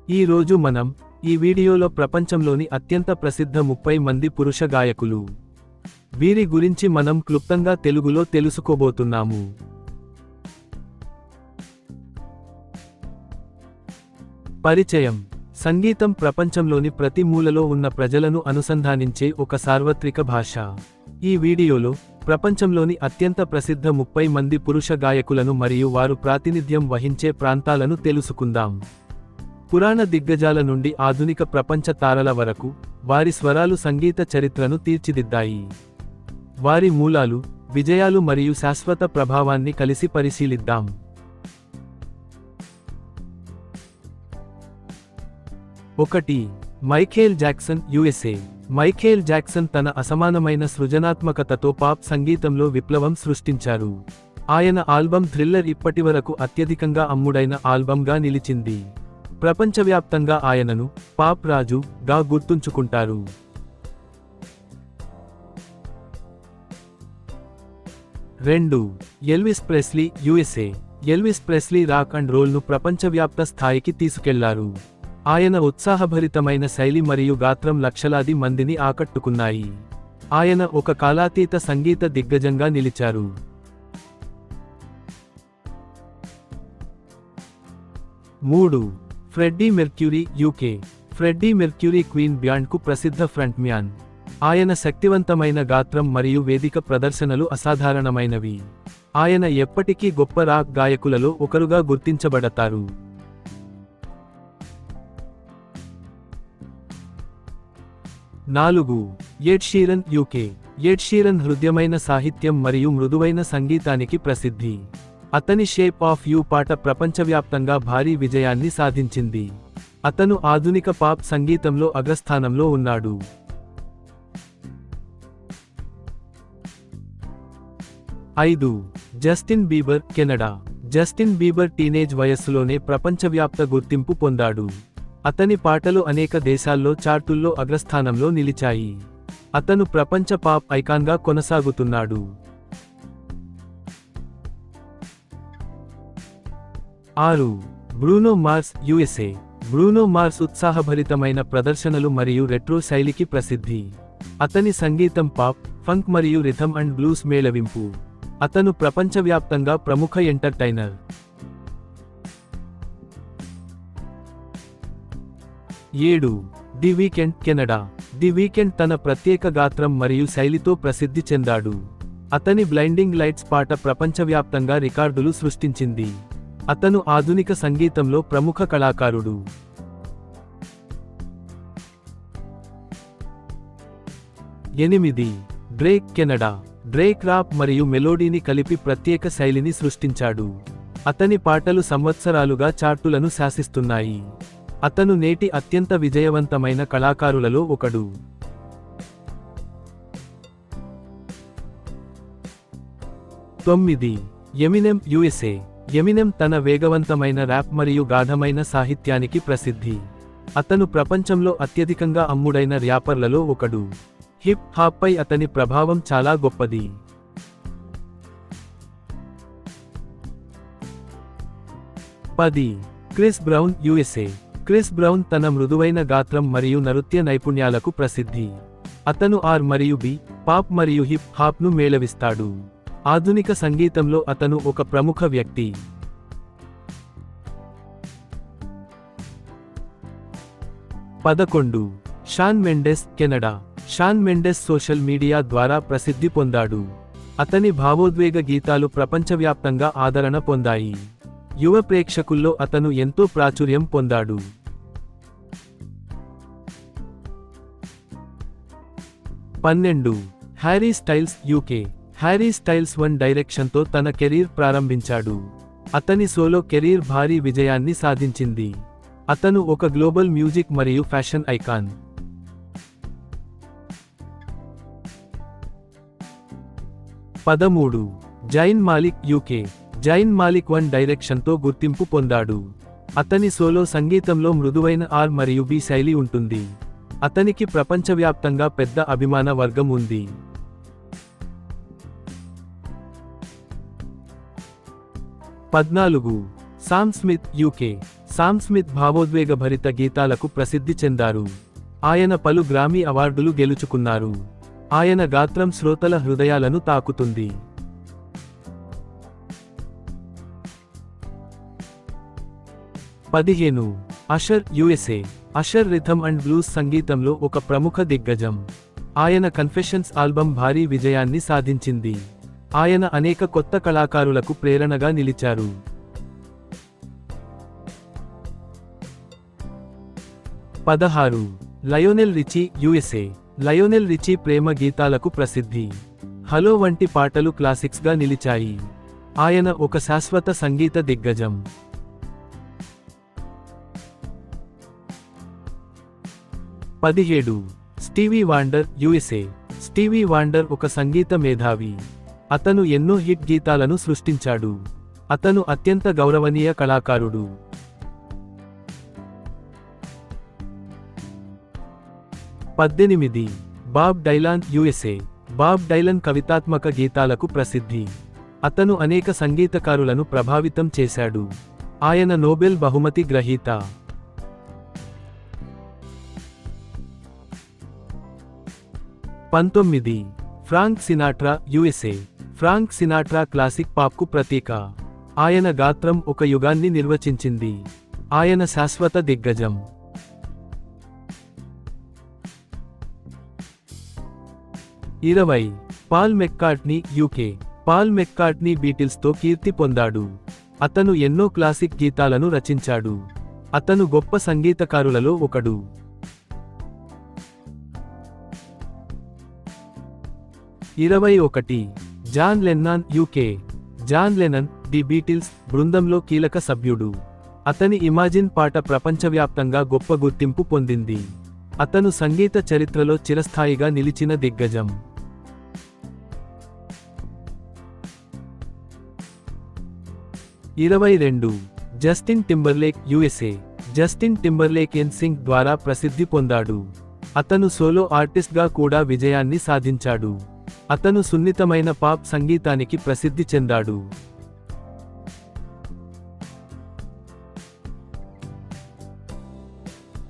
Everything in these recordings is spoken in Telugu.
ఈ రోజు మనం ఈ వీడియోలో ప్రపంచంలోని అత్యంత ప్రసిద్ధ 30 మంది పురుష గాయకులు వీరి గురించి మనం క్లుప్తంగా తెలుగులో తెలుసుకోబోతున్నాము. పరిచయం. సంగీతం ప్రపంచంలోని ప్రతి మూలలో ఉన్న ప్రజలను అనుసంధానించే ఒక సార్వత్రిక భాష. ఈ వీడియోలో ప్రపంచంలోని అత్యంత ప్రసిద్ధ 30 మంది పురుష గాయకులను మరియు వారు ప్రాతినిధ్యం వహించే ప్రాంతాలను తెలుసుకుందాం. పురాణ దిగ్గజాల నుండి ఆధునిక ప్రపంచ తారల వరకు వారి స్వరాలు సంగీత చరిత్రను తీర్చిదిద్దాయి. వారి మూలాలు, విజయాలు మరియు శాశ్వత ప్రభావాన్ని కలిసి పరిశీలిద్దాం. ఒకటి. Michael Jackson, USA. Michael Jackson తన అసమానమైన సృజనాత్మకతతో పాప్ సంగీతంలో విప్లవం సృష్టించారు. ఆయన ఆల్బమ్ థ్రిల్లర్ ఇప్పటివరకు అత్యధికంగా అమ్ముడైన ఆల్బమ్గా నిలిచింది. ప్రపంచవ్యాప్తంగా ఆయనను పాప్ రాజు గా గుర్తుంచుకుంటారు. 2. Elvis Presley, USA. Elvis Presley rock and రోల్ను ప్రపంచవ్యాప్త స్థాయికి తీసుకెళ్లారు. ఆయన ఉత్సాహభరితమైన శైలి మరియు గాత్రం లక్షలాది మందిని ఆకట్టుకున్నాయి. ఆయన ఒక కాలాతీత సంగీత దిగ్గజంగా నిలిచారు. 3. Freddie Mercury, UK. Freddie Mercury Queen బ్యాండ్కు ప్రసిద్ధ ఫ్రంట్మ్యాన్. ఆయన శక్తివంతమైన గాత్రం మరియు వేదిక ప్రదర్శనలు అసాధారణమైనవి. ఆయన ఎప్పటికీ గొప్ప రాక్ గాయకులలో ఒకరుగా గుర్తించబడతారు. 4. ఎడ్ షీరన్, యూకే. ఎడ్ షీరన్ హృద్యమైన సాహిత్యం మరియు మృదువైన సంగీతానికి ప్రసిద్ధి. అతని షేప్ ఆఫ్ యూ పాట ప్రపంచవ్యాప్తంగా భారీ విజయాన్ని సాధించింది. అతను ఆధునిక పాప్ సంగీతంలో అగ్రస్థానంలో ఉన్నాడు. 5. Justin Bieber, Canada. Justin Bieber teenage వయస్సులోనే ప్రపంచవ్యాప్త గుర్తింపు పొందాడు. అతని పాటలు అనేక దేశాల్లో చార్టుల్లో అగ్రస్థానంలో నిలిచాయి. అతను ప్రపంచ పాప్ ఐకాన్గా కొనసాగుతున్నాడు. 6. Bruno Mars, USA. Bruno Mars ఉత్సాహభరితమైన ప్రదర్శనలు మరియు రెట్రో శైలికి ప్రసిద్ధి. అతని సంగీతం పాప్, ఫంక్ మరియు రిథమ్ అండ్ బ్లూస్ మేళవింపు. అతను ప్రపంచవ్యాప్తంగా ప్రముఖ entertainer. 7. The Weeknd, Canada. The Weeknd తన ప్రత్యేక గాత్రం మరియు శైలితో ప్రసిద్ధి చెందాడు. అతని బ్లైండింగ్ లైట్స్ పాట ప్రపంచవ్యాప్తంగా రికార్డులు సృష్టించింది. అతను ఆధునిక సంగీతంలో ప్రముఖ కళాకారుడు. 8. Drake, Canada. డ్రేక్ రాప్ మరియు మెలోడీని కలిపి ప్రత్యేక శైలిని సృష్టించాడు. అతని పాటలు సంవత్సరాలుగా చార్టులను శాసిస్తున్నాయి. అతను నేటి అత్యంత విజయవంతమైన కళాకారులలో ఒకడు. 9. Eminem, USA. ఎమినెమ్ తన వేగవంతమైన ర్యాప్ మరియు గాఢమైన సాహిత్యానికి ప్రసిద్ధి. అతను ప్రపంచంలో అత్యధికంగా అమ్ముడైన ర్యాపర్లలో ఒకడు. హిప్ హాప్పై అతని ప్రభావం చాలా గొప్పది. 10. Chris brown, USA. Chris brown తన మృదువైన గాత్రం మరియు నృత్య నైపుణ్యాలకు ప్రసిద్ధి. అతను ఆర్ మరియు బి, పాప్ మరియు హిప్ హాప్ను మేళవిస్తాడు. ఆధునిక సంగీతంలో అతను ఒక ప్రముఖ వ్యక్తి. 11. Shawn Mendes, Canada. Shawn Mendes social media ద్వారా ప్రసిద్ధి పొందాడు. అతని భావోద్వేగ గీతాలు ప్రపంచవ్యాప్తంగా ఆదరణ పొందాయి. యువ ప్రేక్షకుల్లో అతను ఎంతో ప్రాచుర్యం పొందాడు. 12. Harry Styles, UK. Harry Styles One డైరెక్షన్తో తన కెరీర్ ప్రారంభించాడు. అతని సోలో కెరీర్ భారీ విజయాన్ని సాధించింది. అతను ఒక గ్లోబల్ మ్యూజిక్ మరియు fashion icon. 13. Zayn Malik, UK. Zayn Malik One డైరెక్షన్తో గుర్తింపు పొందాడు. అతని సోలో సంగీతంలో మృదువైన ఆర్ మరియు బి శైలి ఉంటుంది. అతనికి ప్రపంచవ్యాప్తంగా పెద్ద అభిమాన వర్గం ఉంది. 14. Sam Smith, UK. Sam Smith భావోద్వేగభరిత గీతాలకు ప్రసిద్ధి చెందారు. ఆయన పలు గ్రామీ అవార్డులు గెలుచుకున్నారు. ఆయన గాత్రం శ్రోతల హృదయాలను తాకుతుంది. 15. Ashar USA. Ashar rhythm and blues సంగీతంలో ఒక ప్రముఖ దిగ్గజం. ఆయన కన్ఫెషన్స్ ఆల్బమ్ భారీ విజయాన్ని సాధించింది. ఆయన అనేక కొత్త కళాకారులకు ప్రేరణగా నిలిచారు. 16. Lionel Richie USA. Lionel Richie ప్రేమ గీతాలకు ప్రసిద్ధి. హలో వంటి పాటలు క్లాసిక్స్గా నిలిచాయి. ఆయన ఒక శాశ్వత సంగీత దిగ్గజం. 17. స్టీవీ వాండర్ యుఎస్ఏ. స్టీవీ వాండర్ ఒక సంగీత మేధావి. అతను ఎన్నో హిట్ గీతాలను సృష్టించాడు. అతను అత్యంత గౌరవనీయ కళాకారుడు. 18. Bob Dylan USA. Bob Dylan కవితాత్మక గీతాలకు ప్రసిద్ధి. అతను అనేక సంగీతకారులను ప్రభావితం చేశాడు. ఆయన నోబెల్ బహుమతి గ్రహీత. 19. Frank Sinatra USA. Frank Sinatra classic పాప్కు ప్రతీక. ఆయన గాత్రం ఒక యుగాన్ని నిర్వచించింది. ఆయన శాశ్వత దిగ్గజం. 20. Paul McCartney UK. Paul McCartney బీటిల్స్తో కీర్తి పొందాడు. అతను ఎన్నో క్లాసిక్ గీతాలను రచించాడు. అతను గొప్ప సంగీతకారులలో ఒకడు. 21. John Lennon UK. John Lennon the Beatles బృందంలో కీలక సభ్యుడు. అతని ఇమాజిన్ పాట ప్రపంచవ్యాప్తంగా గొప్ప గుర్తింపు పొందింది. అతను సంగీత చరిత్రలో చిరస్థాయిగా నిలిచిన దిగ్గజం. 22. Justin Timberlake USA. Justin Timberlake NSYNC ద్వారా ప్రసిద్ధి పొందాడు. అతను సోలో ఆర్టిస్ట్గా కూడా విజయాన్ని సాధించాడు. అతను సున్నితమైన పాప్ సంగీతానికి ప్రసిద్ధి చెందాడు.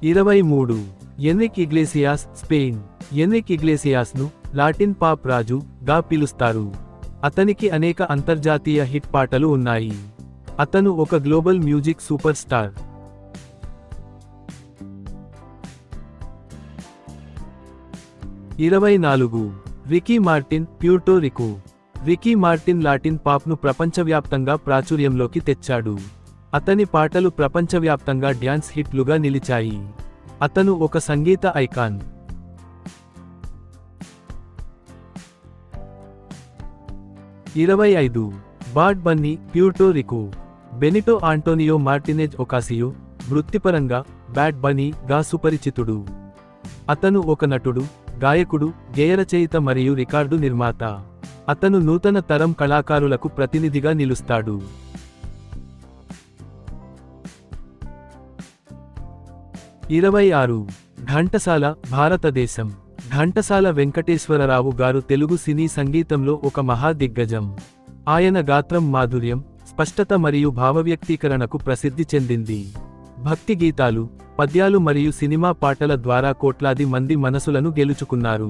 23. Enrique Iglesias Spain. ఎన్రిక్ ఇగ్లేసియాస్ను లాటిన్ పాప్ రాజు గా పిలుస్తారు. అతనికి అనేక అంతర్జాతీయ హిట్ పాటలు ఉన్నాయి. అతను ఒక global music super star. 24. Ricky Martin Puerto Rico. Ricky Martin Latin పాప్ను ప్రపంచవ్యాప్తంగా ప్రాచుర్యంలోకి తెచ్చాడు. అతని పాటలు ప్రపంచవ్యాప్తంగా డ్యాన్స్ హిట్లుగా నిలిచాయి. అతను ఒక సంగీత icon. 25. Bad Bunny Puerto Rico. Benito Antonio Martinez Ocasio వృత్తిపరంగా బ్యాడ్ బనీ గా సుపరిచితుడు. అతను ఒక నటుడు, గాయకుడు, గేయరచయిత మరియు రికార్డు నిర్మాత. అతను నూతన తరం కళాకారులకు ప్రతినిధిగా నిలుస్తాడు. 26. ఘంటసాల భారతదేశం. ఘంటసాల వెంకటేశ్వరరావు గారు తెలుగు సినీ సంగీతంలో ఒక మహా దిగ్గజం. ఆయన గాత్రం మాధుర్యం, స్పష్టత మరియు భావవ్యక్తీకరణకు ప్రసిద్ధి చెందింది. భక్తి గీతాలు, పద్యాలు మరియు సినిమా పాటల ద్వారా కోట్లాది మంది మనసులను గెలుచుకున్నారు.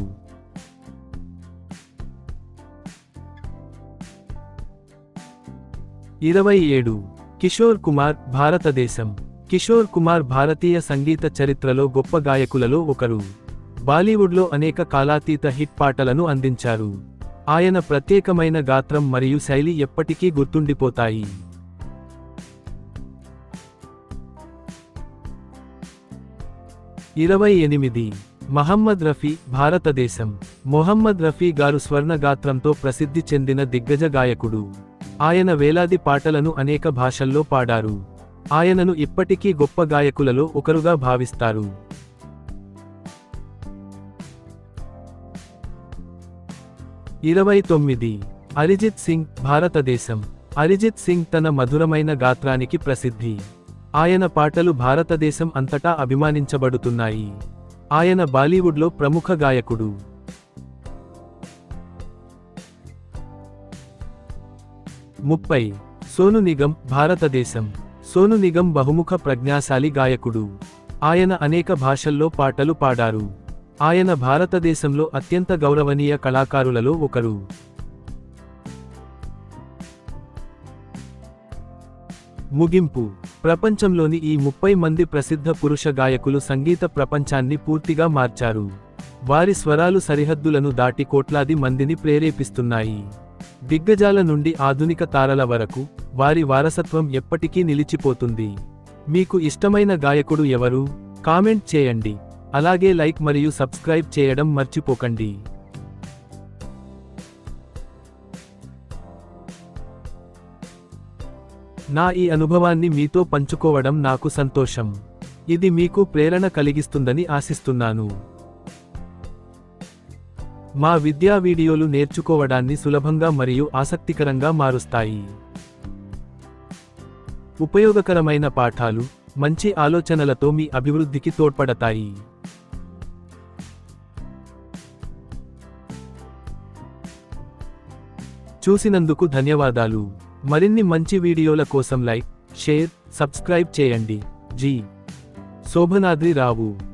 27. కిషోర్ కుమార్ భారతదేశం. కిషోర్ కుమార్ భారతీయ సంగీత చరిత్రలో గొప్ప గాయకులలో ఒకరు. బాలీవుడ్లో అనేక కాలాతీత హిట్ పాటలను అందించారు. ఆయన ప్రత్యేకమైన గాత్రం మరియు శైలి ఎప్పటికీ గుర్తుండిపోతాయి. 28. మహమ్మద్ రఫీ భారతదేశం. మొహమ్మద్ రఫీ గారు స్వర్ణ గాత్రంతో ప్రసిద్ధి చెందిన దిగ్గజ గాయకుడు. ఆయన వేలాది పాటలను అనేక భాషల్లో పాడారు. ఆయనను ఇప్పటికీ గొప్ప గాయకులలో ఒకరుగా భావిస్తారు. 29. అరిజిత్ సింగ్ భారతదేశం. అరిజిత్ సింగ్ తన మధురమైన గాత్రానికి ప్రసిద్ధి. ఆయన పాటలు భారతదేశం అంతటా అభిమానించబడుతున్నాయి. ఆయన బాలీవుడ్లో ప్రముఖ గాయకుడు. 30. సోను నిగమ్ భారతదేశం. సోను నిగమ్ బహుముఖ ప్రజ్ఞాశాలి గాయకుడు. ఆయన అనేక భాషల్లో పాటలు పాడారు. ఆయన భారతదేశంలో అత్యంత గౌరవనీయ కళాకారులలో ఒకరు. ముగింపు. ప్రపంచంలోని ఈ 30 మంది ప్రసిద్ధ పురుష గాయకులు సంగీత ప్రపంచాన్ని పూర్తిగా మార్చారు. వారి స్వరాలు సరిహద్దులను దాటి కోట్లాది మందిని ప్రేరేపిస్తున్నాయి. దిగ్గజాల నుండి ఆధునిక తారల వరకు వారి వారసత్వం ఎప్పటికీ నిలిచిపోతుంది. మీకు ఇష్టమైన గాయకుడు ఎవరు? కామెంట్ చేయండి. అలాగే లైక్ మరియు సబ్స్క్రైబ్ చేయడం మర్చిపోకండి. నా ఈ అనుభవాన్ని మీతో పంచుకోవడం నాకు సంతోషం. ఇది మీకు ప్రేరణ కలిగిస్తుందని ఆశిస్తున్నాను. మా విద్యా వీడియోలు నేర్చుకోవడాన్ని సులభంగా మరియు ఆసక్తికరంగా మారుస్తాయి. ఉపయోగకరమైన పాఠాలు, మంచి ఆలోచనలతో మీ అభివృద్ధికి తోడ్పడతాయి. చూసినందుకు ధన్యవాదాలు. మరిన్ని మంచి వీడియోల కోసం లైక్, షేర్, సబ్స్క్రైబ్ చేయండి. జి. శోభనాద్రి రావు.